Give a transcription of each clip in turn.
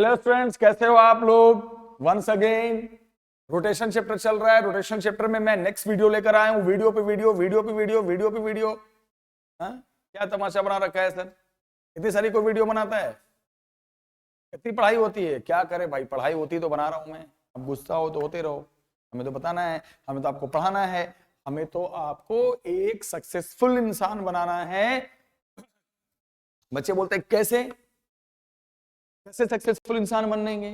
Hello students, कैसे हो आप लोग। वंस अगेन रोटेशन चैप्टर चल रहा है। रोटेशन चैप्टर में मैं नेक्स्ट वीडियो लेकर आया हूं। वीडियो पे वीडियो, वीडियो पे वीडियो, वीडियो पे वीडियो। हाँ, क्या तमाशा बना रखा है सर। इतनी सारी कोई वीडियो बनाता है, इतनी पढ़ाई होती है, क्या करे भाई। पढ़ाई होती तो बना रहा हूं मैं। अब गुस्सा हो तो होते रहो, हमें तो बताना है, हमें तो आपको पढ़ाना है, हमें तो आपको एक सक्सेसफुल इंसान बनाना है। बच्चे बोलते हैं कैसे कैसे सक्सेसफुल इंसान बनेंगे,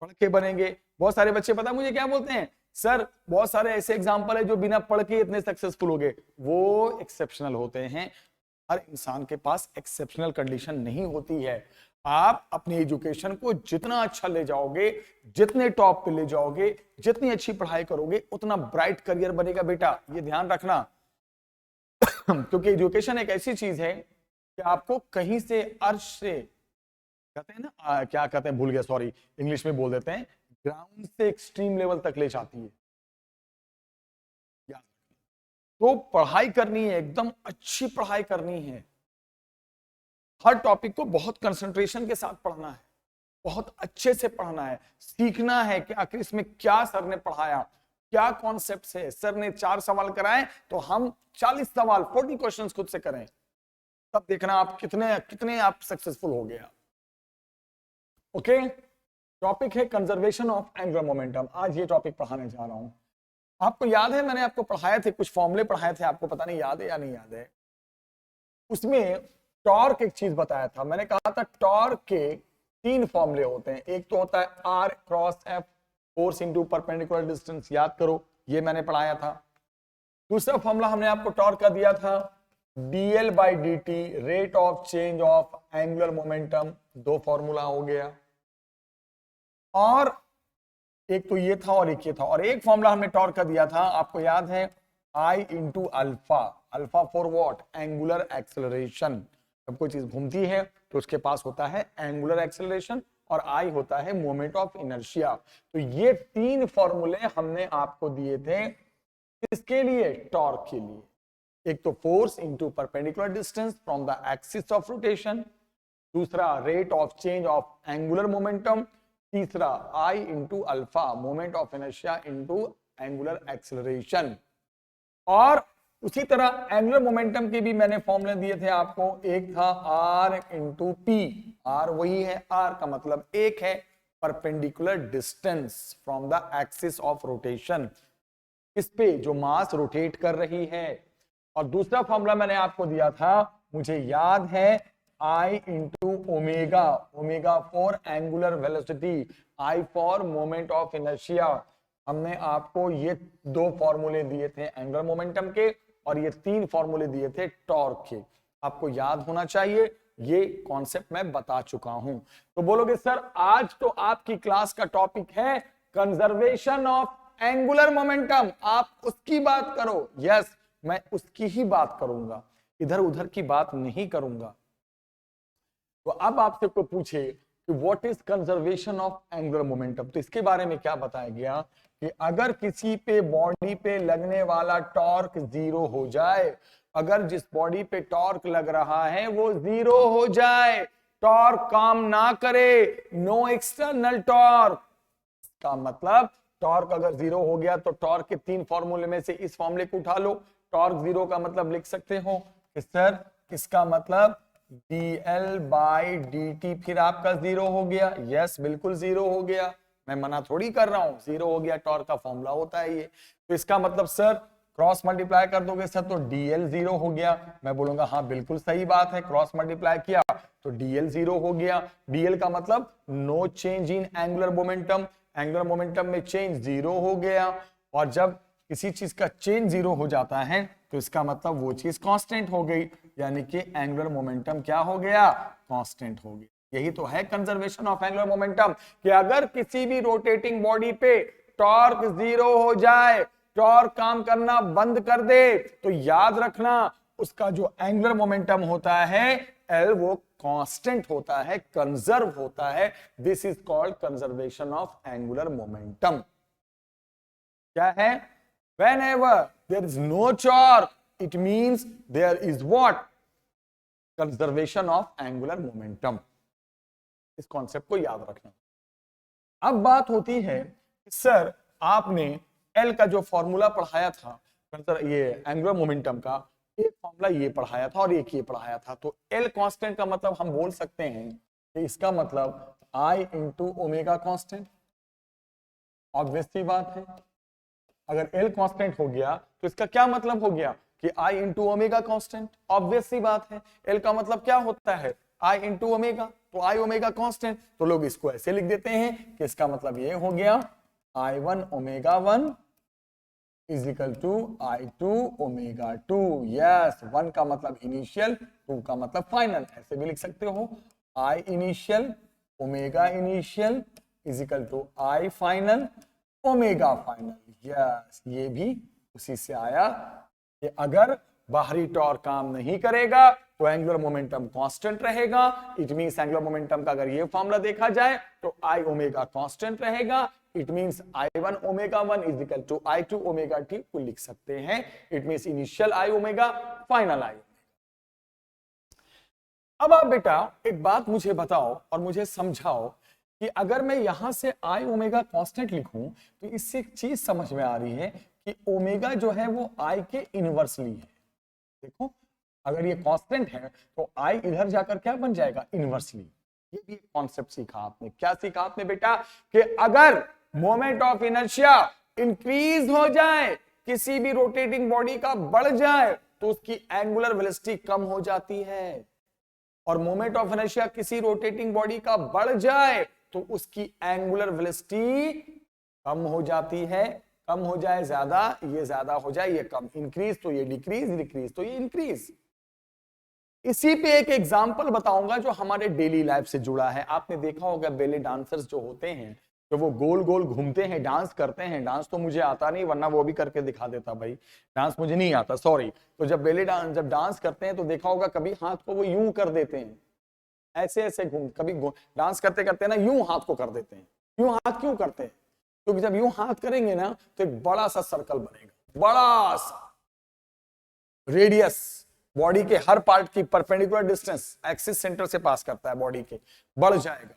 पढ़ के बनेंगे। बहुत सारे बच्चे पता मुझे क्या बोलते हैं, सर बहुत सारे ऐसे एग्जाम्पल है जो बिना पढ़ के इतने सक्सेसफुल हो गए। वो एक्सेप्शनल होते हैं, हर इंसान के पास एक्सेप्शनल कंडीशन नहीं होती है। आप अपनी एजुकेशन को जितना अच्छा ले जाओगे, जितने टॉप पे ले जाओगे, जितनी अच्छी पढ़ाई करोगे, उतना ब्राइट करियर बनेगा बेटा, ये ध्यान रखना। क्योंकि एजुकेशन एक ऐसी चीज है कि आपको कहीं से अर्श से कहते हैं ना, क्या कहते हैं भूल गया, सॉरी, इंग्लिश में बोल देते हैं, ग्राउंड से एक्सट्रीम लेवल तक ले जाती है। तो पढ़ाई करनी है, एकदम अच्छी पढ़ाई करनी है। हर टॉपिक को बहुत कंसंट्रेशन के साथ पढ़ना है, बहुत अच्छे से पढ़ना है, सीखना है कि आखिर इसमें क्या सर ने पढ़ाया, क्या कॉन्सेप्ट है। सर ने 4 सवाल कराए तो हम 40 सवाल 40 क्वेश्चंस खुद से करें, तब देखना आप कितने कितने आप सक्सेसफुल हो गया। ओके, टॉपिक है कंजर्वेशन ऑफ एंगुलर मोमेंटम। आज ये टॉपिक पढ़ाने जा रहा हूं। आपको याद है मैंने आपको पढ़ाए थे, कुछ फॉर्मूले पढ़ाए थे, आपको पता नहीं याद है या नहीं याद है। उसमें टॉर्क एक चीज बताया था, मैंने कहा था टॉर्क के 3 फॉर्मूले होते हैं। एक तो होता है R cross F, force into perpendicular distance, याद करो, ये मैंने पढ़ाया था। दूसरा फॉर्मूला हमने आपको टॉर्क का दिया था dl by D T, rate of change of angular momentum. 2 formula हो गया, और एक तो ये था और एक ये था। और एक फॉर्मूला हमने टॉर्क का दिया था, आपको याद है, I into alpha. Alpha for what, angular acceleration. जब कोई चीज घूमती है तो उसके पास होता है एंगुलर एक्सेलरेशन, और आई होता है मोमेंट ऑफ इनर्शिया। तो ये 3 फॉर्मूले हमने आपको दिए थे, इसके लिए, टॉर्क के लिए। एक तो force into perpendicular distance from the axis of rotation, दूसरा rate of change of angular momentum, तीसरा I into alpha, moment of inertia into angular acceleration. और उसी तरह एंगुलर मोमेंटम के भी मैंने फॉर्मूले दिए थे आपको। एक था आर इंटू पी, आर वही है, आर का मतलब एक है, perpendicular distance from the axis of rotation, इस पे जो मास रोटेट कर रही है। और दूसरा फॉर्मूला मैंने आपको दिया था, मुझे याद है, I into omega, omega for angular velocity, I for moment of inertia. हमने आपको ये 2 फॉर्मूले दिए थे एंगुलर मोमेंटम के, और ये 3 फॉर्मूले दिए थे टॉर्क के। आपको याद होना चाहिए, ये कॉन्सेप्ट मैं बता चुका हूं। तो बोलोगे सर आज तो आपकी क्लास का टॉपिक है कंजर्वेशन ऑफ एंगुलर मोमेंटम, आप उसकी बात करो। यस, मैं उसकी ही बात करूंगा, इधर उधर की बात नहीं करूंगा। तो अब आपसे कोई पूछे कि what is conservation of angular momentum, तो इसके बारे में क्या बताया गया कि अगर किसी पे बॉडी पे लगने वाला टॉर्क 0 हो जाए, अगर जिस बॉडी पे टॉर्क लग रहा है वो 0 हो जाए, टॉर्क काम ना करे, नो एक्सटर्नल टॉर्क, का मतलब टॉर्क अगर 0 हो गया तो टॉर्क के 3 फॉर्मूले में से इस फॉर्मूले को उठा लो। टॉर्क 0 का मतलब लिख सकते हो कि सर इसका मतलब dl बाई डी टी, फिर आपका 0 हो गया। यस, बिल्कुल 0 हो गया, मैं मना थोड़ी कर रहा हूं, 0 हो गया, टॉर्क का फॉर्मूला होता है ये। तो इसका मतलब सर क्रॉस मल्टीप्लाई कर दोगे सर तो dl 0 हो गया। मैं बोलूंगा हाँ बिल्कुल सही बात है, क्रॉस मल्टीप्लाई किया तो dl 0 हो गया। dl का मतलब no change in angular momentum, angular momentum में चेंज 0 हो गया। और जब किसी चीज का चेंज 0 हो जाता है तो इसका मतलब वो चीज कांस्टेंट हो गई, यानी कि एंगुलर मोमेंटम क्या हो गया, कांस्टेंट हो गया। यही तो है कंजर्वेशन ऑफ एंगुलर मोमेंटम, कि अगर किसी भी रोटेटिंग बॉडी पे टॉर्क 0 हो जाए, टॉर्क काम करना बंद कर दे, तो याद रखना उसका जो एंगुलर मोमेंटम होता है L, वो कांस्टेंट होता है, कंजर्व होता है। This is called conservation of angular momentum. क्या है, whenever there is no torque, it means there is what, conservation of angular momentum। इस कॉन्सेप्ट को याद रखना। अब बात होती है कि सर आपने एल का जो फॉर्मूला पढ़ाया था, ये एंगुलर मोमेंटम का एक फॉर्मूला ये पढ़ाया था और एक ये पढ़ाया था, तो एल कांस्टेंट का मतलब हम बोल सकते हैं कि इसका मतलब आई इंटू ओमेगा कांस्टेंट। ऑब्वियस सी बात है, अगर एल कांस्टेंट हो गया तो इसका क्या मतलब हो गया कि आई इंटू ओमेगा कांस्टेंट। ऑब्वियस सी बात है, एल का मतलब क्या होता है आई इंटू ओमेगा, तो आई ओमेगा कांस्टेंट, तो लोग इसको ऐसे लिख देते हैं कि इसका मतलब ये हो गया I one omega one is equal to I two omega two. Yes, one का मतलब इनिशियल, टू का मतलब फाइनल, ऐसे भी लिख सकते हो I initial omega initial is equal to I final omega final. Yes, ये भी उसी से आया कि अगर बाहरी टॉर्क काम नहीं करेगा तो एंगुलर मोमेंटम कांस्टेंट रहेगा। इट मींस एंगुलर मोमेंटम का अगर ये फॉर्मूला देखा जाए तो आई ओमेगा कांस्टेंट रहेगा। It means I1 omega 1 is equal to I2 omega t को लिख सकते हैं। It means initial I omega final I। अब आप बेटा एक बात मुझे बताओ और मुझे समझाओ कि अगर मैं यहां से I ओमेगा कांस्टेंट लिखूं तो इससे एक चीज समझ में आ रही है कि ओमेगा जो है वो I के इनवर्सली है। देखो, अगर ये कांस्टेंट है तो I इधर जाकर क्या बन जाएगा, इनवर्सली। ये भी एक कॉन्सेप्ट सीखा आपने। क्या सीखा आपने बेटा कि अगर मोमेंट ऑफ इनर्शिया इंक्रीज हो जाए, किसी भी रोटेटिंग बॉडी का बढ़ जाए, तो उसकी एंगुलर वेलोसिटी कम हो जाती है। और मोमेंट ऑफ इनर्शिया किसी रोटेटिंग बॉडी का बढ़ जाए तो उसकी एंगुलर वेलोसिटी कम हो जाती है। कम हो जाए ज्यादा, ये ज्यादा हो जाए ये कम, इंक्रीज तो ये डिक्रीज, डिक्रीज तो ये इंक्रीज। इसी पे एक एग्जांपल बताऊंगा जो हमारे डेली लाइफ से जुड़ा है। आपने देखा होगा बेले डांसर्स जो होते हैं, तो वो गोल गोल घूमते हैं, डांस करते हैं। डांस तो मुझे आता नहीं, वरना वो भी करके दिखा देता भाई। डांस मुझे नहीं आता, सॉरी। तो जब बेले डांस जब डांस करते हैं तो देखा होगा कभी हाथ को वो यूं कर देते हैं, ऐसे ऐसे घूम, कभी डांस करते करते ना यूं हाथ को कर देते हैं। यूं हाथ क्यों करते हैं? क्योंकि जब यूं हाथ करेंगे ना तो एक बड़ा सा सर्कल बनेगा, बड़ा सा रेडियस बॉडी के हर पार्ट की परपेंडिकुलर डिस्टेंस एक्सिस सेंटर से पास करता है बॉडी के, बढ़ जाएगा।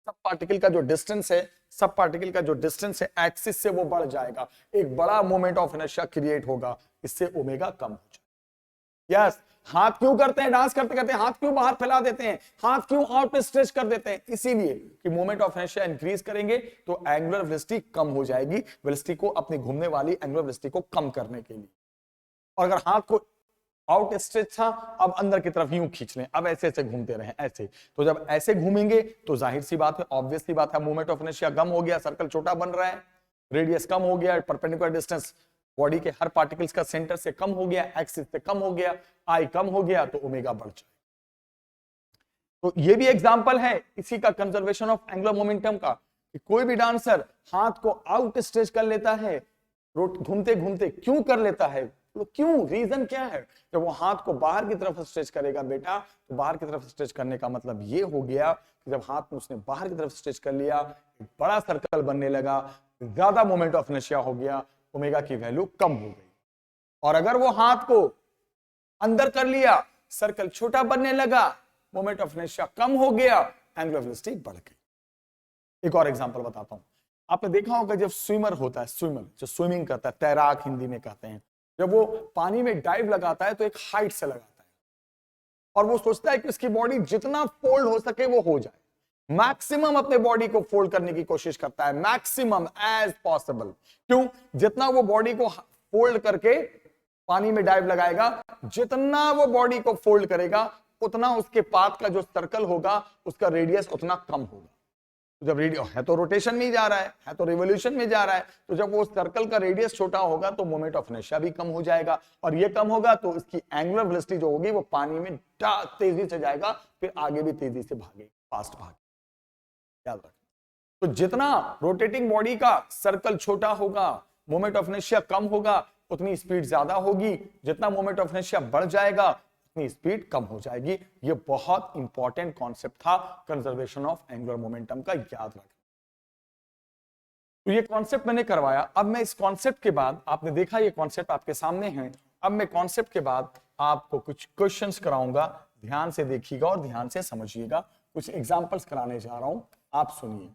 सब पार्टिकल का जो डिस्टेंस है, सब पार्टिकल का जो डिस्टेंस है एक्सिस से वो बढ़ जाएगा, एक बड़ा मोमेंट ऑफ इनर्शिया क्रिएट होगा, इससे ओमेगा कम हो जाएगा। यस, हाथ क्यों करते हैं डांस करते करते, हाथ क्यों बाहर फैला देते हैं, हाथ क्यों आउट में स्ट्रेच कर देते हैं? इसीलिए कि मोमेंट ऑफ इनर्शिया इंक्रीज करेंगे तो एंगुलर वेलोसिटी कम हो जाएगी, वेलोसिटी को, अपनी घूमने वाली एंगुलर वेलोसिटी को कम करने के लिए। और अगर हाथ को आउट स्ट्रेच था, अब अंदर की तरफ यूं खींच लें, अब ऐसे ऐसे घूमते रहें ऐसे, तो जब ऐसे घूमेंगे तो जाहिर सी बात है, ऑब्वियस सी बात है, मोमेंट ऑफ इनर्शिया कम हो गया, सर्कल छोटा बन रहा है, रेडियस कम हो गया, परपेंडिकुलर डिस्टेंस बॉडी के हर पार्टिकल्स का सेंटर से कम हो गया, एक्सिस से कम हो गया, आई कम हो गया, तो ओमेगा बढ़ जाए। तो ये भी एग्जांपल है इसी का, कंजर्वेशन ऑफ एंगुलर मोमेंटम का, कि कोई भी डांसर हाथ को आउट स्ट्रेच कर लेता है घूमते घूमते। क्यों कर लेता है, तो क्यों, रीजन क्या है? जब वो हाथ को बाहर की तरफ स्ट्रेच करेगा बेटा, तो बाहर की तरफ स्ट्रेच करने का मतलब ये हो गया कि जब हाथ में उसने बाहर की तरफ स्ट्रेच कर लिया, एक बड़ा सर्कल बनने लगा, ज्यादा मोमेंट ऑफ इनर्शिया हो गया, ओमेगा की वैल्यू कम हो गई। और अगर वो हाथ को अंदर कर लिया, सर्कल छोटा बनने लगा, मोमेंट ऑफ इनर्शिया कम हो गया, एंगुलर वेलोसिटी बढ़ गई। एक और एग्जांपल बताता हूं। आपने देखा होगा जब स्विमर होता है, स्विमर जो स्विमिंग करता है, तैराक हिंदी में कहते हैं, जब वो पानी में डाइव लगाता है तो एक हाइट से लगाता है और वो सोचता है कि उसकी बॉडी जितना फोल्ड हो सके वो हो जाए, मैक्सिमम अपने बॉडी को फोल्ड करने की कोशिश करता है, मैक्सिमम एज पॉसिबल। क्यों? जितना वो बॉडी को फोल्ड करके पानी में डाइव लगाएगा, जितना वो बॉडी को फोल्ड करेगा, उतना उसके पाथ का जो सर्कल होगा उसका रेडियस उतना कम होगा। जब रेडियस है तो रोटेशन में जा रहा है तो रिवोल्यूशन में जा रहा है, तो जब वो सर्कल का रेडियस छोटा होगा तो मोमेंट ऑफ इनर्शिया भी कम हो जाएगा, और ये कम होगा तो इसकी एंगुलर वेलोसिटी जो होगी वो पानी में तेजी से जाएगा, फिर आगे भी तेजी से भागे, फास्ट भागे। याद रखें, तो जितना रोटेटिंग बॉडी का सर्कल छोटा होगा, मोमेंट ऑफ इनर्शिया कम होगा, उतनी स्पीड ज्यादा होगी। जितना मोमेंट ऑफ इनर्शिया बढ़ जाएगा, स्पीड कम हो जाएगी। ये बहुत इंपॉर्टेंट कॉन्सेप्ट था कंजर्वेशन ऑफ एंगुलर मोमेंटम का, याद रखें। तो ये कॉन्सेप्ट मैंने करवाया। अब मैं इस कॉन्सेप्ट के बाद, आपने देखा ये कॉन्सेप्ट आपके सामने है, अब मैं कॉन्सेप्ट के बाद आपको कुछ क्वेश्चंस कराऊंगा, ध्यान से देखिएगा और ध्यान से समझिएगा। कुछ एग्जांपल्स कराने जा रहा हूं, आप सुनिए।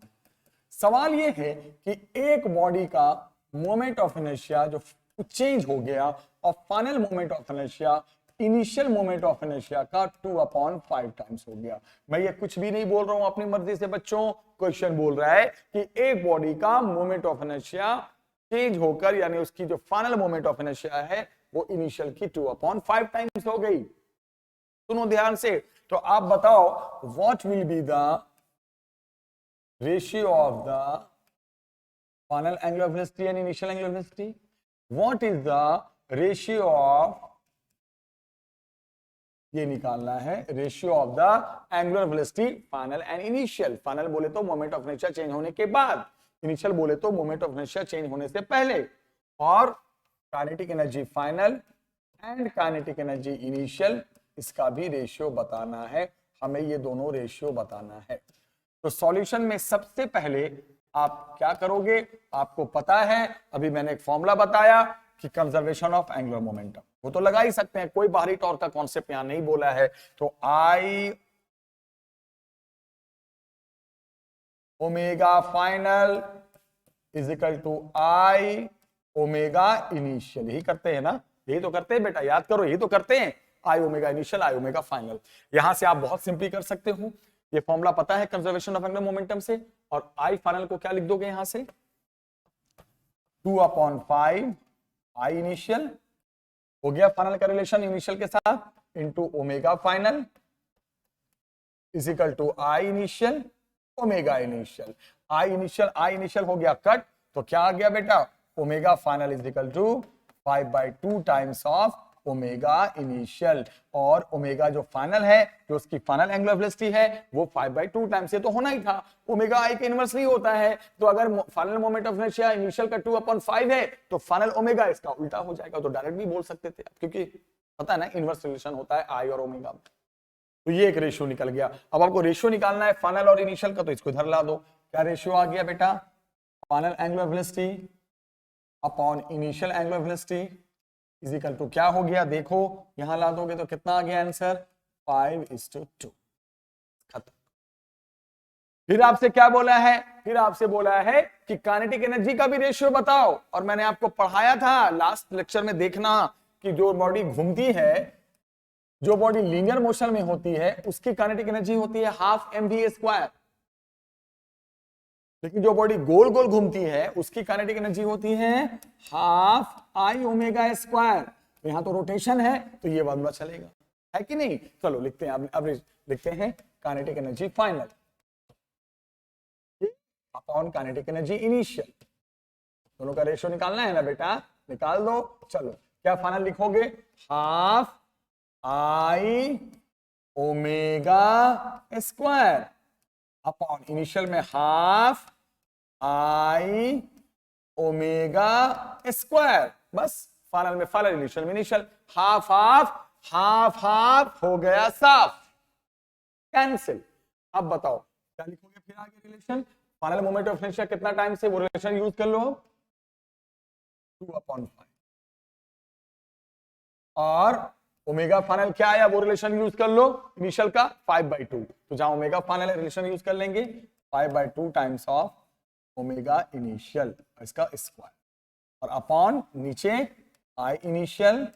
सवाल ये है कि एक बॉडी का मोमेंट ऑफ इनर्शिया जो चेंज हो गया और final moment of inertia initial moment of inertia का 2/5 टाइम्स हो गया। मैं ये कुछ भी नहीं बोल रहा हूं अपनी मर्जी से बच्चों, क्वेश्चन बोल रहा है कि एक बॉडी का मोमेंट ऑफ इनर्शिया चेंज होकर यानी उसकी जो फाइनल मोमेंट ऑफ इनर्शिया है वो इनिशियल की 2/5 टाइम्स हो गई। सुनो ध्यान से, तो आप बताओ what will be the ratio of the final angular velocity and initial angular velocity. What is the ratio of, ये निकालना है ratio of the angular velocity final and initial. Final बोले तो मोमेंट ऑफ इनर्शिया चेंज होने के बाद, initial बोले तो मोमेंट ऑफ इनर्शिया चेंज होने से पहले, और kinetic energy final and kinetic energy initial, इसका भी रेशियो बताना है हमें, ये दोनों रेशियो बताना है। तो सॉल्यूशन में सबसे पहले आप क्या करोगे, आपको पता है अभी मैंने एक फॉर्मूला बताया कि कंजर्वेशन ऑफ एंगुलर मोमेंटम, वो तो लगा ही सकते हैं, कोई बाहरी टॉर्क का कॉन्सेप्ट यहां नहीं बोला है। तो I omega final is equal to I omega initial, यही करते हैं ना, यही तो करते हैं बेटा, याद करो यही तो करते हैं, आई ओमेगा इनिशियल आई ओमेगा फाइनल। यहां से आप बहुत सिंपली कर सकते हो, ये फॉर्मूला पता है कंजर्वेशन ऑफ एंगुलर मोमेंटम से, और आई फाइनल को क्या लिख दोगे यहां से 2/5 आई इनिशियल हो गया, फाइनल का रिलेशन इनिशियल के साथ into omega final is equal to I initial omega initial. I initial हो गया कट, तो क्या आ गया बेटा, omega final is equal to 5/2 times of omega initial, और ओमेगा जो फाइनल है, जो उसकी फाइनल एंगुलर वेलोसिटी है, वो 5/2 टाइम्स से तो होना ही था, ओमेगा आई के इनवर्सली होता है, तो अगर final moment of inertia initial का 2/5 है तो फाइनल ओमेगा इसका उल्टा हो जाएगा। तो डायरेक्ट भी बोल सकते थे क्योंकि पता है ना इनवर्स रिलेशन होता है आई और ओमेगा में। तो ये एक रेशियो निकल गया। अब आपको रेशियो निकालना है फाइनल और इनिशियल का, तो इसको इधर ला दो। क्या रेशियो आ गया बेटा, final angular velocity upon initial angular velocity is equal to क्या हो गया, देखो यहां ला दोगे तो कितना आ गया आंसर 5:2। खत्म। फिर आपसे क्या बोला है, फिर आपसे बोला है कि काइनेटिक एनर्जी का भी रेशियो बताओ, और मैंने आपको पढ़ाया था लास्ट लेक्चर में, देखना कि जो बॉडी घूमती है, जो बॉडी लीनियर मोशन में होती है, उसकी काइनेटिक एनर्जी होती है ½ mv², लेकिन जो बॉडी गोल गोल घूमती है उसकी काइनेटिक एनर्जी होती है ½ I⍵²। यहां तो रोटेशन है तो ये वाला चलेगा, है कि नहीं। चलो लिखते हैं, अब लिखते हैं kinetic energy final upon kinetic energy initial, दोनों का रेशियो निकालना है ना बेटा, निकाल दो। चलो क्या फाइनल लिखोगे, ½ I⍵² अपॉन इनिशियल में ½ I⍵², बस फाइनल में फाइनल, इनिशियल में इनिशियल, हाफ हो गया साफ, कैंसिल। अब बताओ क्या लिखोगे फिर आगे relation, final moment of inertia कितना टाइम से, वो रिलेशन यूज कर लो 2/5, और ओमेगा फाइनल क्या आया, वो रिलेशन यूज कर लो इनिशियल का 5/2, तो जहां ओमेगा फाइनल है रिलेशन यूज कर लेंगे 5/2 टाइम्स ऑफ ओमेगा इनिशियल, इसका स्क्वायर, और अपॉन नीचे आई इनिशियल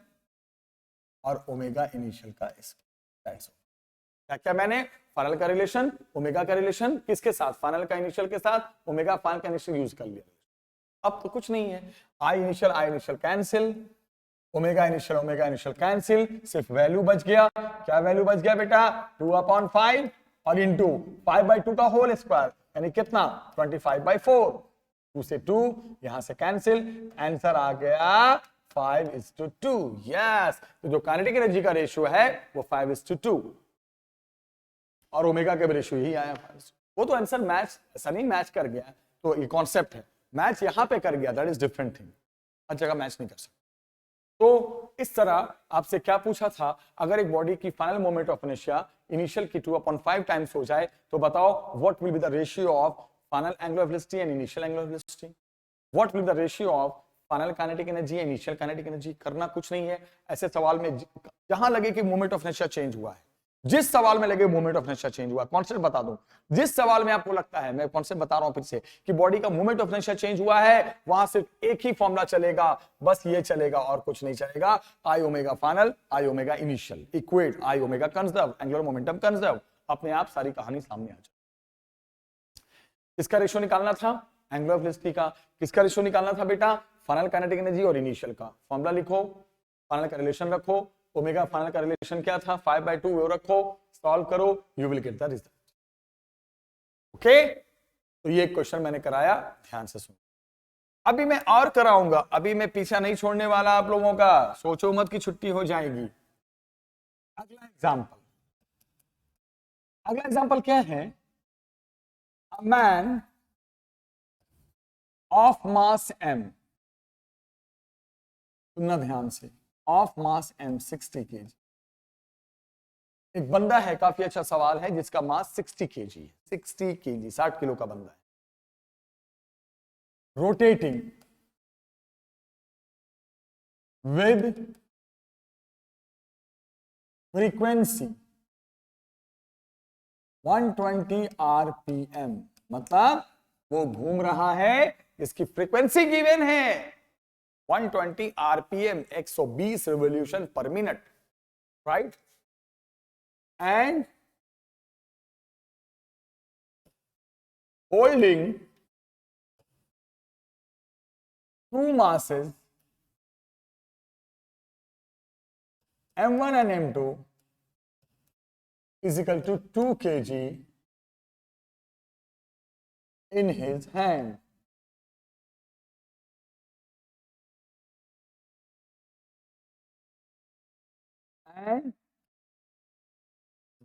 और ओमेगा इनिशियल का स्क्वायर। क्या क्या मैंने, फाइनल का रिलेशन, ओमेगा का रिलेशन किसके साथ, फाइनल का इनिशियल के साथ, ओमेगा फाइनल का इनिशियल यूज कर लिया। अब तो कुछ नहीं है, I initial cancel, omega initial cancel, सिर्फ वैल्यू बच गया। क्या वैल्यू बच गया बेटा, 2/5 और इंटू 5/2 का होल स्क्वायर, यानी कितना 25/4, 2 से 2 यहां से कैंसिल, आंसर आ गया 5:2। यस, तो जो काइनेटिक एनर्जी का रेशियो है वो 5:2, और ओमेगा का भी रेशियो यही आया 5। वो तो आंसर मैच, ऐसा नहीं मैच कर गया, तो ये कॉन्सेप्ट है, मैच यहां पे कर गया, दैट इज डिफरेंट थिंग, हर जगह मैच नहीं कर सकता। तो इस तरह आपसे क्या पूछा था, अगर एक बॉडी की final moment of inertia initial की 2/5 टाइम्स हो जाए तो बताओ what will be the ratio of final angular velocity and initial angular velocity, what will be the ratio of final kinetic energy and initial kinetic energy. करना कुछ नहीं है, ऐसे सवाल में जहां लगे कि मोमेंट ऑफ इनर्शिया चेंज हुआ है जिस सवाल में लगे मोमेंट ऑफ इनर्शिया चेंज हुआ, कॉन्सेप्ट बता दूं, जिस सवाल में आपको लगता है, मैं कॉन्सेप्ट बता रहा हूं फिर से, कि बॉडी का मोमेंट ऑफ इनर्शिया चेंज हुआ है, वहां सिर्फ एक ही फॉर्मूला चलेगा, बस ये चलेगा और कुछ नहीं चलेगा, I omega final, I omega initial, equate I omega conserve, angular momentum conserve, अपने आप सारी कहानी सामने आ जाए। किसका रेशियो निकालना था? एंगुलर वेलोसिटी का। किसका रेशियो निकालना था बेटा? फाइनल काइनेटिक एनर्जी और इनिशियल का। फॉर्मूला लिखो, फाइनल का रिलेशन रखो, ओमेगा फाइनल का रिलेशन क्या था? 5/2 वो रखो, सॉल्व करो, you will get the result. Okay, तो ये क्वेश्चन मैंने कराया, ध्यान से सुनो। अभी मैं और कराऊंगा, अभी मैं पीछा नहीं छोड़ने वाला आप लोगों का, सोचो मत कि छुट्टी हो जाएगी। अगला एग्जांपल, अगला एग्जांपल क्या है? A man of mass m, सुनना ध्यान से, ऑफ मास m 60 kg। एक बंदा है, काफी अच्छा सवाल है, जिसका मास 60 kg है, 60 kg, 60 किलो का बंदा है, रोटेटिंग विद फ्रीक्वेंसी 120 RPM, मतलब वो घूम रहा है, इसकी फ्रीक्वेंसी गिवन है 120 RPM, 120 revolution per minute, right? And holding two masses m1 and m2 is equal to 2 kg in his hand. And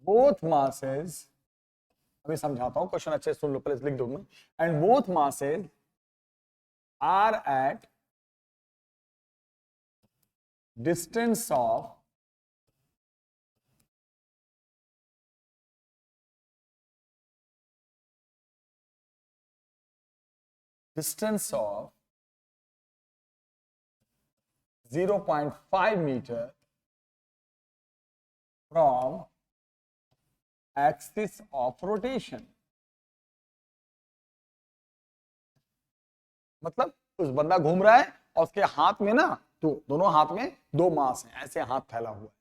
both masses, अभी समझाता हूं, क्वेश्चन अच्छे सुन लो, प्लीज लिख दो मैं। And both masses are at distance of 0.5 meter from axis of rotation। मतलब उस बंदा घूम रहा है और उसके हाथ में ना, तो दोनों हाथ में दो मास हैं, ऐसे हाथ फैला हुआ है,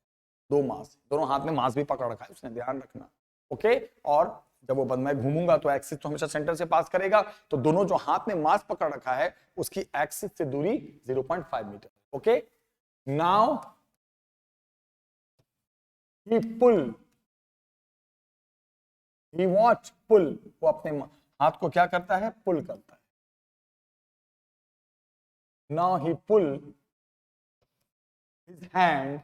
दो मास, दोनों हाथ में मास भी पकड़ रखा है उसने, ध्यान रखना। ओके, और जब वो बंदा घूमूंगा तो एक्सिस तो हमेशा सेंटर से पास करेगा, तो दोनों जो हाथ में मास पकड़ रखा है उसकी एक्सिस से दूरी 0.5 metre. Okay, now he pull, he watch pull, वो अपने हाथ को क्या करता है? पुल करता है। Now he pull his hand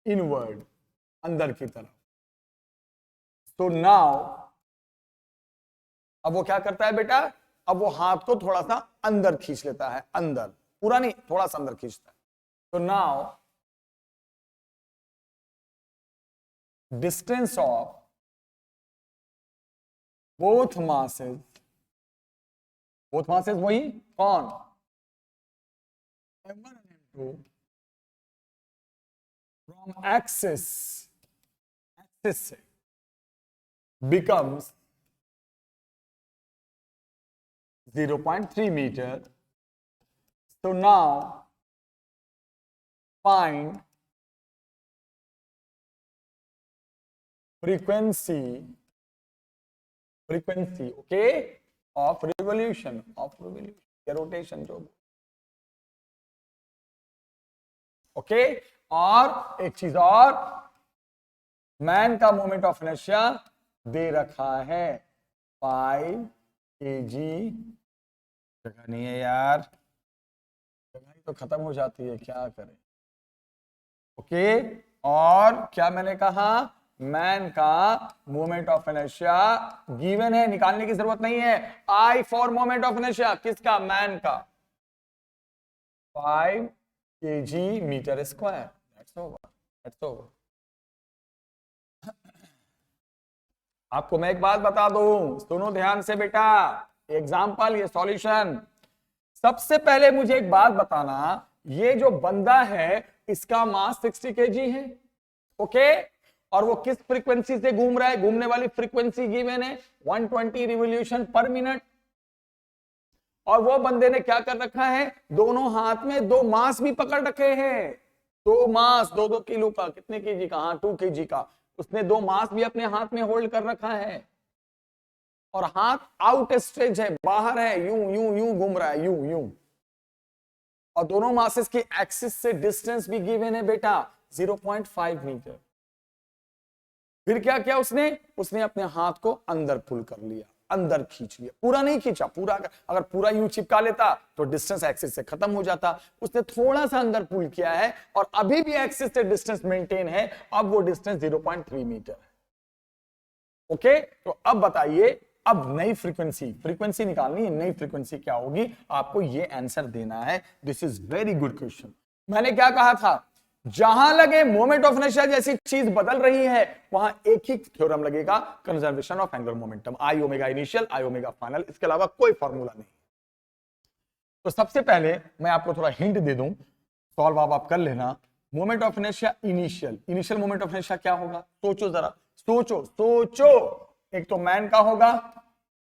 inward, अंदर की तरफ। So now, अब वो क्या करता है बेटा? अब वो हाथ को थोड़ा सा अंदर खींच लेता है, अंदर, पूरा नहीं, थोड़ा सा अंदर खींचता है। So now, distance of both masses, both masses वही कौन? m1 and m2 from axis से becomes 0.3 meter. So now find frequency, okay, of revolution, या रोटेशन जो, ओके। और एक चीज और, मैन का मोमेंट ऑफ इनर्शिया दे रखा है 5 kg, जगह नहीं है यार, जगह तो खत्म हो जाती है, क्या करें। ओके, और क्या मैंने कहा? मैन का मोमेंट ऑफ इनर्शिया गिवन है, निकालने की जरूरत नहीं है। I for moment of inertia, किसका? मैन का, 5 kg metre square. That's over. आपको मैं एक बात बता दूं, सुनो ध्यान से बेटा, एग्जाम्पल, ये सॉल्यूशन। सबसे पहले मुझे एक बात बताना ये जो बंदा है इसका मास 60 kg है, ओके, और वो किस फ्रीक्वेंसी से घूम रहा है, घूमने वाली फ्रीक्वेंसी गिवन है 120 रिवोल्यूशन पर मिनट। और वो बंदे ने क्या कर रखा है, दोनों हाथ में दो मास भी पकड़ रखे हैं, दो मास, 2-2 किलो का, कितने केजी का, हाँ 2 kg का, उसने दो मास भी अपने हाथ में होल्ड कर रखा है, और हाथ आउट स्ट्रेच है, बाहर है, यूं यूं यूं घूम रहा है, यूं यूं, और दोनों मासेस की एक्सिस से डिस्टेंस भी गिवन है बेटा 0.5 मीटर। फिर क्या किया उसने अपने हाथ को अंदर पुल कर लिया, अंदर खींच लिया, पूरा नहीं खींचा, पूरा अगर पूरा यूं चिपका लेता तो डिस्टेंस एक्सिस से खत्म हो जाता, उसने थोड़ा सा अंदर पुल किया है और अभी भी एक्सिस से डिस्टेंस मेंटेन है, अब वो डिस्टेंस 0.3 मीटर है। ओके, तो अब बताइए, अब नई फ्रीक्वेंसी निकालनी है, नई फ्रीक्वेंसी क्या होगी, आपको ये आंसर देना है। This is very good question. मैंने क्या कहा था, जहां लगे मोमेंट ऑफ इनर्शिया जैसी चीज बदल रही है वहां एक ही थ्योरम लगेगा, conservation of angular momentum, I omega initial I omega final, इसके अलावा कोई फॉर्मूला नहीं। तो सबसे पहले मैं आपको थोड़ा हिंट दे दूं, सॉल्व आप कर लेना। Moment of inertia initial moment of inertia क्या होगा, सोचो जरा, सोचो। एक तो मैन का होगा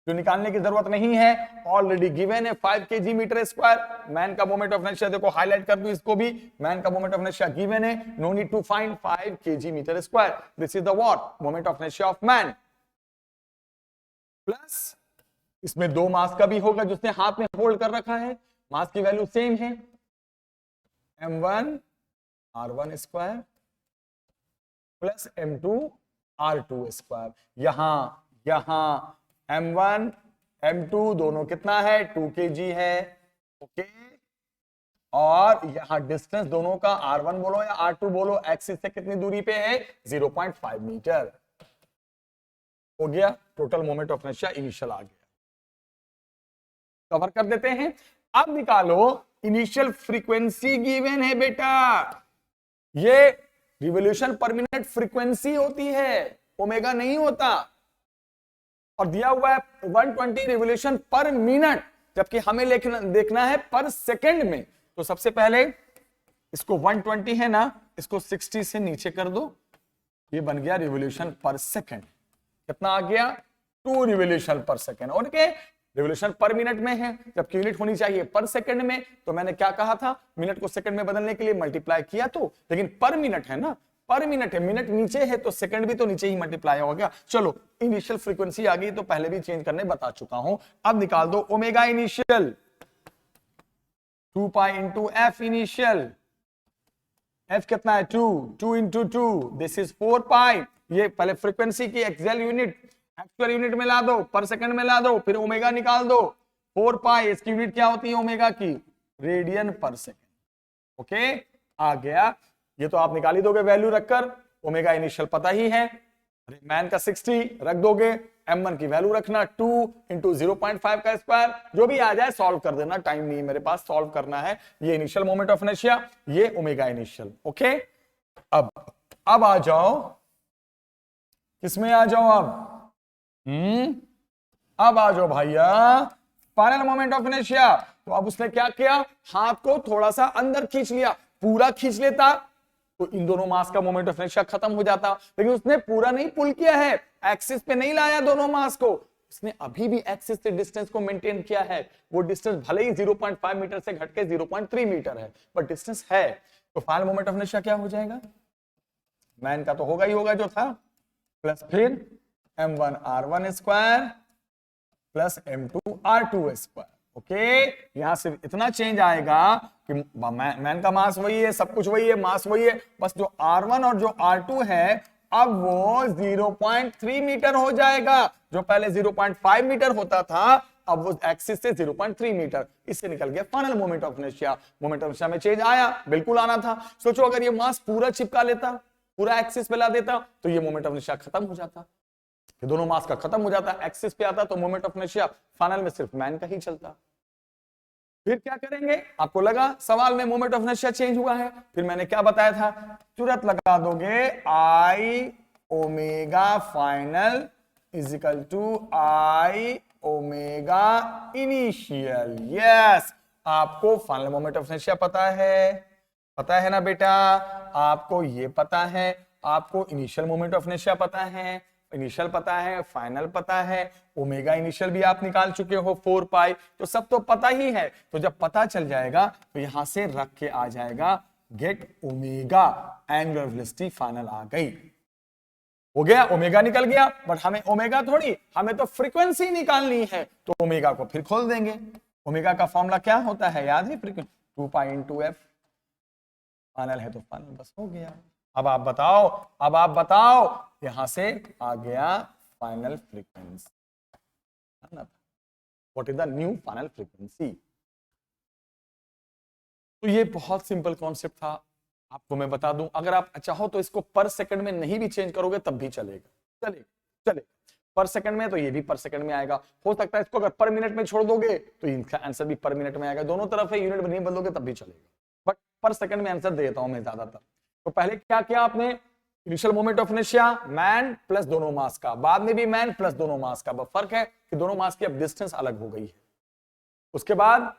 जो निकालने की जरूरत नहीं है, ऑलरेडी गिवन है 5 kg मीटर स्क्वायर। मैन का मोमेंट ऑफ इनर्शिया देखो, हाईलाइट कर दूं इसको भी, मैन का मोमेंट ऑफ इनर्शिया गिवन है, no need to find 5 kg metre square, this is the what moment of inertia of man. Plus इसमें दो मास का भी होगा जिसने हाथ में होल्ड कर रखा है, मास की वैल्यू सेम है, m1 r1 square plus m2 r2 square. यहां m1 m2 दोनों कितना है, 2 kg है, ओके, और यहां डिस्टेंस दोनों का r1 बोलो या r2 बोलो, एक्सिस से कितनी दूरी पे है, 0.5 मीटर। हो गया, total moment of inertia initial आ गया, कवर कर देते हैं। अब निकालो इनिशियल फ्रीक्वेंसी गिवन है बेटा, ये रिवोल्यूशन पर मिनट फ्रीक्वेंसी होती है, ओमेगा नहीं होता, और दिया हुआ है 120 रिवोल्यूशन पर मिनट, जबकि हमें देखना है पर सेकंड में। तो सबसे पहले इसको 120 है ना, इसको 60 से नीचे कर दो, ये बन गया रिवोल्यूशन पर सेकंड। कितना आ गया, 2 रिवोल्यूशन पर सेकंड, और के रिवोल्यूशन पर मिनट में है, जबकि यूनिट होनी चाहिए पर सेकंड में। तो मैंने क्या कहा था, मिनट को सेकंड में बदलने के लिए मल्टीप्लाई किया, तो लेकिन पर मिनट है ना, पर मिनट है, मिनट नीचे है तो सेकंड भी तो नीचे ही मल्टीप्लाई हो गया। चलो इनिशियल फ्रीक्वेंसी आ गई, तो पहले भी चेंज करने बता चुका हूं। अब निकाल दो omega initial, 2 pi into F initial, F कितना है 2 इंटू 2, दिस इज 4 पाई। ये पहले फ्रीक्वेंसी की एक्सेल यूनिट एक्चुअल यूनिट में ला दो, पर सेकंड में ला दो, फिर ओमेगा निकाल दो, 4 पाई, इसकी यूनिट क्या होती है ओमेगा की, रेडियन पर सेकंड। ओके, आ गया, ये तो आप निकाल ही दोगे वैल्यू रखकर, ओमेगा इनिशियल पता ही है, मैन का 60 रख दोगे, m1 की वैल्यू रखना 2 इंटू 0.5 का स्क्वायर, जो भी आ जाए सॉल्व कर देना, टाइम नहीं मेरे पास, सॉल्व करना है। ये इनिशियल मोमेंट ऑफ इनर्शिया, ये ओमेगा इनिशियल। ओके, अब आ जाओ, किसमें आ जाओ अब आ जाओ भैया फाइनल मोमेंट ऑफ इनर्शिया। तो अब उसने क्या किया, हाथ को थोड़ा सा अंदर खींच लिया, पूरा खींच लेता तो इन दोनों मास का मोमेंट ऑफ इनर्शिया खत्म हो जाता, लेकिन उसने पूरा नहीं पुल किया है, एक्सिस पे नहीं लाया दोनों मास को, उसने अभी भी एक्सिस से डिस्टेंस को मेंटेन किया है। वो डिस्टेंस भले ही 0.5 मीटर से घट के 0.3 मीटर है, बट डिस्टेंस है। तो फाइनल मोमेंट ऑफ इनर्शिया क्या हो जाएगा, मैन का तो होगा ही होगा जो था, प्लस फिर m1 r1 square plus m2 r2 square. Okay, यहां से इतना चेंज आएगा कि मैन का मास वही है, सब कुछ वही है, मास वही है, बस जो r1 और जो r2 है अब वो 0.3 मीटर हो जाएगा। जो पहले 0.5 मीटर होता था अब वो एक्सिस से 0.3 मीटर, इससे निकल गया final moment of inertia. Moment of inertia में चेंज आया, बिल्कुल आना था। सोचो अगर ये मास पूरा चिपका लेता, पूरा एक्सिस पे ला देता तो ये मोमेंट ऑफ इनर्शिया खत्म हो जाता, ये दोनों मास का खत्म हो जाता, एक्सिस पे आता तो मोमेंट ऑफ इनर्शिया फाइनल में सिर्फ मैन का ही चलता। फिर क्या करेंगे, आपको लगा सवाल में मोमेंट ऑफ इनर्शिया चेंज हुआ है, फिर मैंने क्या बताया था, तुरंत लगा दोगे I omega final is equal to I omega initial. Yes, आपको फाइनल मोमेंट ऑफ इनर्शिया पता है ना बेटा, आपको ये पता है, आपको इनिशियल मोमेंट ऑफ इनर्शिया पता है, इनिशियल पता है, फाइनल पता है, ओमेगा इनिशियल भी आप निकाल चुके हो 4 पाई, तो सब तो पता ही है। तो जब पता चल जाएगा तो यहां से रख के आ जाएगा get omega, angular velocity final आ गई, हो गया, ओमेगा निकल गया। बट हमें ओमेगा थोड़ी, हमें तो फ्रीक्वेंसी निकालनी है, तो ओमेगा को फिर खोल देंगे। ओमेगा का फॉर्मूला क्या होता है, याद है, frequency 2 pi into F, final है तो फाइनल, बस हो गया। अब आप बताओ, यहां से आ गया final frequency, what is the new final frequency. तो ये बहुत सिंपल कॉन्सेप्ट था, आपको मैं बता दूं, अगर आप चाहो तो इसको पर सेकंड में नहीं भी चेंज करोगे तब भी चलेगा, चलेगा पर सेकंड में, तो ये भी पर सेकंड में आएगा। हो सकता है इसको अगर पर मिनट में छोड़ दोगे तो इसका आंसर भी पर मिनट में आएगा, दोनों तरफ है, यूनिट नहीं बदलोगे तब भी चलेगा, बट पर सेकंड में आंसर देता हूं मैं ज्यादातर। तो पहले क्या किया आपने, initial moment of inertia man plus दोनों मास का, बाद में भी मैन प्लस दोनों मास का, बस फर्क है कि दोनों मास की अब डिस्टेंस अलग हो गई है। उसके बाद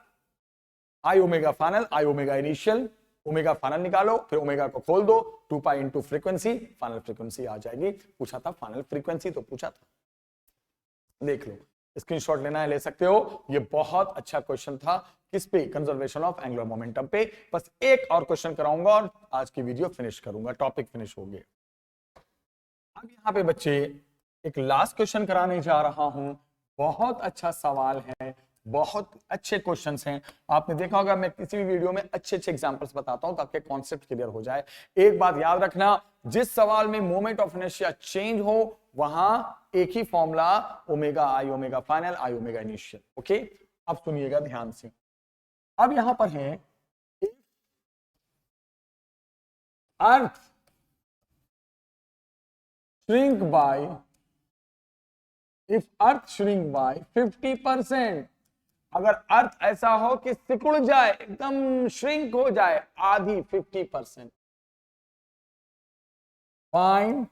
I omega final, I omega initial, omega final निकालो, फिर ओमेगा को खोल दो, 2 pi into frequency, final frequency आ जाएगी। पूछा था फाइनल फ्रीक्वेंसी, तो पूछा था, देख लो, स्क्रीनशॉट लेना है ले सकते हो। ये बहुत अच्छा क्वेश्चन था, किस पे, कंजर्वेशन ऑफ एंगुलर मोमेंटम पे। बस एक और क्वेश्चन कराऊंगा और आज की वीडियो फिनिश करूंगा, टॉपिक फिनिश हो गया। अब यहाँ पे बच्चे एक लास्ट क्वेश्चन कराने जा रहा हूं, बहुत अच्छा सवाल है, बहुत अच्छे क्वेश्चंस हैं। आपने देखा होगा मैं किसी भी वीडियो में अच्छे एग्जांपल्स बताता हूं ताकि कॉन्सेप्ट क्लियर हो जाए। एक बात याद रखना, जिस सवाल में मोमेंट ऑफ इनर्शिया चेंज हो वहां एक ही formula, omega I omega final, I omega initial. Okay, अब सुनिएगा ध्यान से। अब यहां पर है अर्थ shrink by, if earth shrink by 50%, अगर अर्थ ऐसा हो कि सिकुड़ जाए, एकदम श्रिंक हो जाए आधी, 50%, find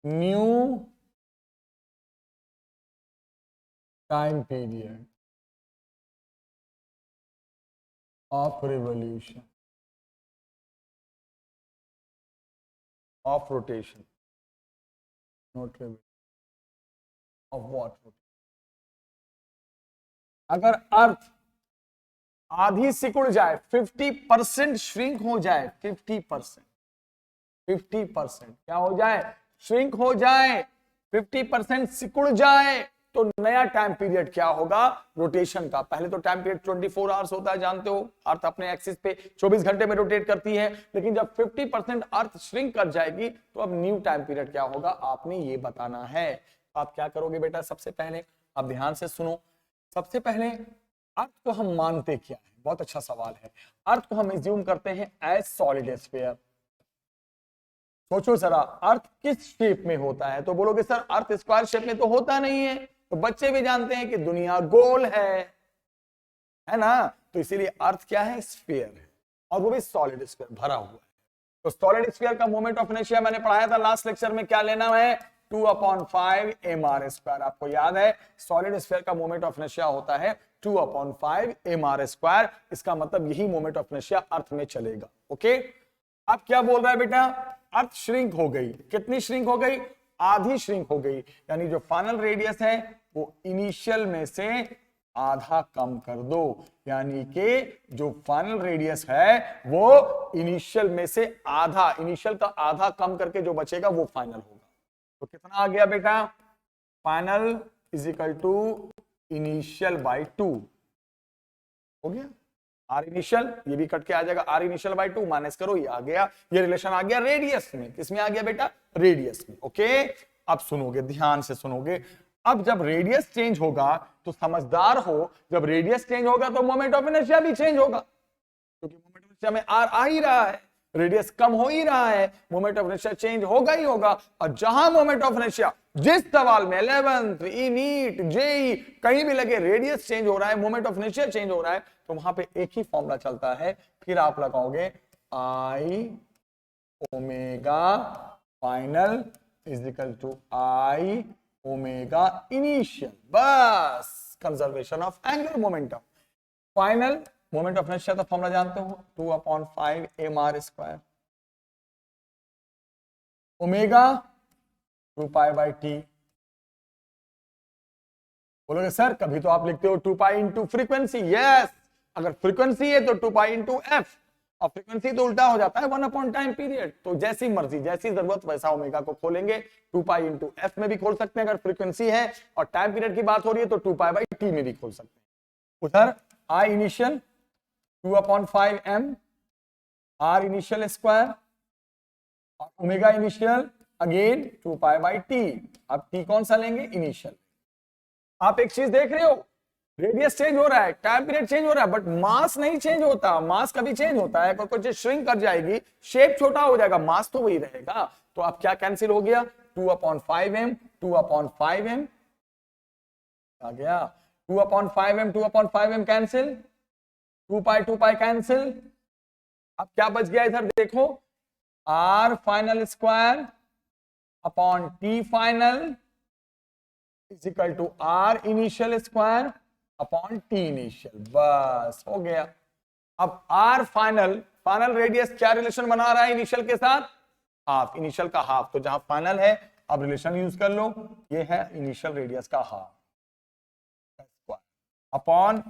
new time period of revolution of rotation, not revolution of what, अगर अर्थ आधी सिकुड़ जाए, 50% श्रिंक हो जाए, 50% क्या हो जाए, श्रिंक हो जाए, 50% सिकुड़ जाए, तो नया टाइम पीरियड क्या होगा, रोटेशन का। पहले तो टाइम पीरियड 24 आवर्स होता है, जानते हो, अर्थ अपने एक्सिस पे 24 घंटे में रोटेट करती है, लेकिन जब 50% अर्थ श्रिंक कर जाएगी तो अब न्यू टाइम पीरियड क्या होगा, आपने ये बताना है। आप क्या करोगे बेटा, सबसे पहले आप ध्यान से सुनो, सबसे पहले अर्थ को हम मानते क्या है, बहुत अच्छा सवाल है। अर्थ को हम एज्यूम करते हैं एज सॉलिड स्फीयर। सोचो जरा, अर्थ किस शेप में होता है, तो बोलोगे सर अर्थ स्क्वायर शेप में तो होता नहीं है, तो बच्चे भी जानते हैं कि दुनिया गोल है ना, तो इसीलिए अर्थ क्या है, स्फीयर है, और वो भी सॉलिड स्फीयर भरा हुआ है। तो सॉलिड स्फीयर का मोमेंट ऑफ इनर्शिया मैंने पढ़ाया था लास्ट लेक्चर में, क्या लेना है, 2/5 mr²। आपको याद है सॉलिड स्फीयर का मोमेंट ऑफ इनर्शिया होता है 2/5 mr²। इसका मतलब यही मोमेंट ऑफ इनर्शिया अर्थ में चलेगा। ओके, अब क्या बोल रहा है बेटा, अर्थ श्रिंक हो गई, कितनी श्रिंक हो गई, आधी श्रिंक हो गई, यानी जो फाइनल रेडियस है वो इनिशियल में से आधा कम कर दो, यानी कि जो फाइनल रेडियस है वो इनिशियल में से आधा, इनिशियल का आधा कम करके जो बचेगा वो फाइनल होगा। तो कितना आ गया बेटा, final is equal to initial by 2, हो गया, आर इनिशियल, ये भी कट के आ जाएगा, आर इनिशियल बाय 2 माइनस करो, ये आ गया, ये रिलेशन आ गया रेडियस में, किसमें आ गया बेटा, रेडियस में। ओके, अब सुनोगे, ध्यान से सुनोगे, अब जब रेडियस चेंज होगा तो समझदार हो, जब रेडियस चेंज होगा तो मोमेंट ऑफ इनर्शिया भी चेंज होगा, क्योंकि मोमेंट ऑफ इनर्शिया में आर आ ही रहा है, रेडियस कम हो ही रहा है, मोमेंट ऑफ इनर्शिया चेंज होगा ही होगा। और जहां मोमेंट ऑफ इनर्शिया, जिस सवाल में 11th, नीट, जेई कहीं भी लगे रेडियस चेंज हो रहा है, मोमेंट ऑफ इनर्शिया चेंज हो रहा है, तो वहां पे एक ही फॉर्मूला चलता है, फिर आप लगाओगे I omega final is equal to I omega initial, बस conservation of angular momentum. Final moment of inertia का फॉर्मूला जानते हो, 2/5 mr², ओमेगा 2π/t। बोलोगे सर कभी तो आप लिखते हो 2π इंटू फ्रीक्वेंसी। यस, अगर फ्रीक्वेंसी है तो 2π इंटू एफ, और फ्रीक्वेंसी तो उल्टा हो जाता है 1 टाइम पीरियड। तो जैसी मर्जी जैसी जरूरत वैसा ओमेगा को खोलेंगे, 2π इंटू एफ में भी खोल सकते हैं अगर फ्रीक्वेंसी है, और टाइम पीरियड की बात हो रही है तो 2π/t में भी खोल सकते हैं। उधर I initial 2/5 m, R initial square, और ओमेगा इनिशियल अगेन 2π/t। अब t कौन सा लेंगे? इनिशियल। आप एक चीज देख रहे हो, रेडियस चेंज हो रहा है, टाइम पीरियड चेंज हो रहा है, बट मास नहीं चेंज होता। मास कभी चेंज होता है, कोई चीज श्रिंक कर जाएगी, शेप छोटा हो जाएगा, मास तो वही रहेगा। तो अब क्या कैंसिल हो गया? 2/5m 2/5m आ गया, 2/5m 2/5m कैंसिल, 2π कैंसिल। अब क्या बच गया इधर देखो, r final square upon t final is equal to r initial square upon t initial. बस हो गया। अब r फाइनल, फाइनल रेडियस क्या रिलेशन बना रहा है इनिशियल के साथ? हाफ, इनिशियल का हाफ। तो जहां फाइनल है अब रिलेशन यूज कर लो, ये है इनिशियल रेडियस का half upon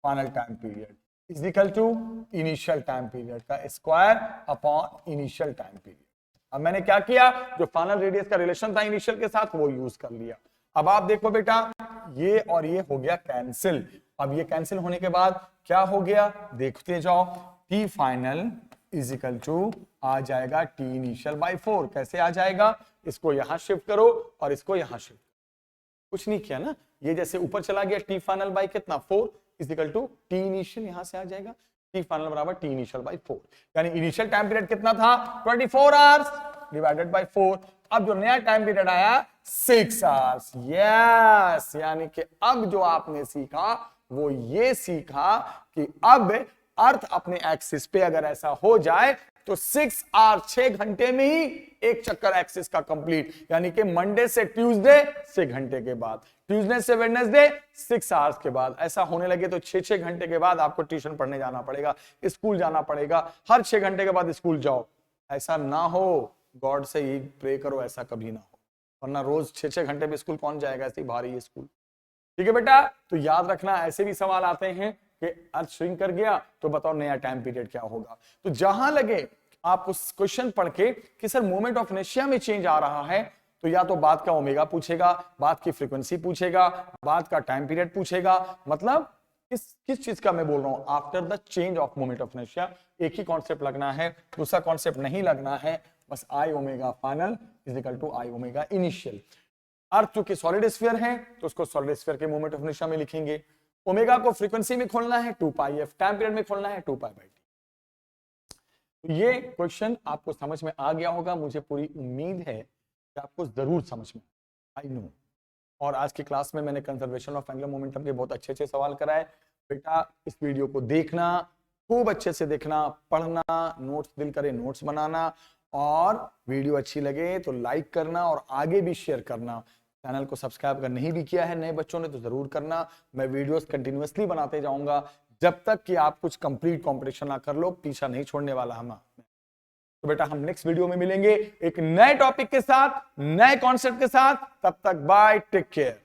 final time period is equal to initial time period का square upon initial time period. अब मैंने क्या किया, जो फाइनल रेडियस का रिलेशन था इनिशियल के साथ वो यूज कर लिया। अब आप देखो बेटा, ये और ये हो गया कैंसिल। अब ये कैंसिल होने के बाद क्या हो गया देखते जाओ, T final is equal to आ जाएगा टी इनिशियल बाई 4। कैसे आ जाएगा? इसको यहां शिफ्ट करो और इसको यहां शिफ्ट, कुछ नहीं किया ना, ये जैसे ऊपर चला गया टी फाइनल बाई कितना 4 is equal to T initial, यहां से आ जाएगा टी फाइनल बराबर टी इनिशियल बाई 4। यानी इनिशियल टाइम पीरियड कितना था? 24 आवर्स डिवाइडेड बाई 4। अब जो नया टाइम पीरियड आया 6 आवर्स। यस, यानी कि अब जो आपने सीखा वो ये सीखा कि अब अर्थ अपने एक्सिस पे अगर ऐसा हो जाए तो 6 आवर्स 6 घंटे में ही एक चक्कर एक्सिस का कंप्लीट, यानी कि मंडे से ट्यूसडे 6 घंटे के बाद, ट्यूसडे से वेडनेसडे 6 आवर्स के बाद। ऐसा होने लगे तो 6-6 घंटे के बाद आपको ट्यूशन पढ़ने जाना पड़ेगा, स्कूल जाना पड़ेगा, हर 6 घंटे के बाद स्कूल जाओ। ऐसा ना हो, गॉड से ही प्रे करो ऐसा कभी ना हो, वरना रोज 6-6 घंटे में स्कूल कौन जाएगा, ऐसी भारी स्कूल। ठीक है बेटा, तो याद रखना ऐसे भी सवाल आते हैं कि अर्थ श्रिंक कर गया तो बताओ नया टाइम पीरियड क्या होगा। तो जहां लगे आप उस क्वेश्चन पढ़ के कि सर मोमेंट ऑफ इनर्शिया में चेंज आ रहा है, तो या तो बाद का ओमेगा पूछेगा, बाद की फ्रीक्वेंसी पूछेगा, बाद का टाइम पीरियड पूछेगा। मतलब किस चीज का मैं बोल रहा हूं? After the change of moment of inertia. एक ही कॉन्सेप्ट लगना है, दूसरा कॉन्सेप्ट नहीं लगना है। बस I omega final is equal to I omega initial. Earth चूंकि सॉलिड स्फीयर है तो उसको सॉलिड स्फीयर के मोमेंट ऑफ इनर्शिया में लिखेंगे। ओमेगा को फ्रीक्वेंसी में खोलना है 2πf, टाइम पीरियड में खोलना है 2π/t। तो ये क्वेश्चन आपको समझ में आ गया होगा, मुझे पूरी उम्मीद है कि आपको जरूर समझ में आई नो। और आज की क्लास में मैंने कंजर्वेशन ऑफ एंगुलर मोमेंटम के बहुत अच्छे सवाल कराए। बेटा इस वीडियो को देखना, खूब अच्छे से देखना, पढ़ना, नोट्स दिल करे नोट्स बनाना, और वीडियो अच्छी लगे तो लाइक करना और आगे भी शेयर करना। चैनल को सब्सक्राइब अगर नहीं भी किया है नए बच्चों ने तो जरूर करना। मैं वीडियोस कंटिन्यूअसली बनाते जाऊंगा जब तक कि आप कुछ कंप्लीट कंपटीशन ना कर लो, पीछा नहीं छोड़ने वाला हम। तो बेटा हम नेक्स्ट वीडियो में मिलेंगे एक नए टॉपिक के साथ, नए कॉन्सेप्ट के साथ। तब तक बाय, टेक केयर।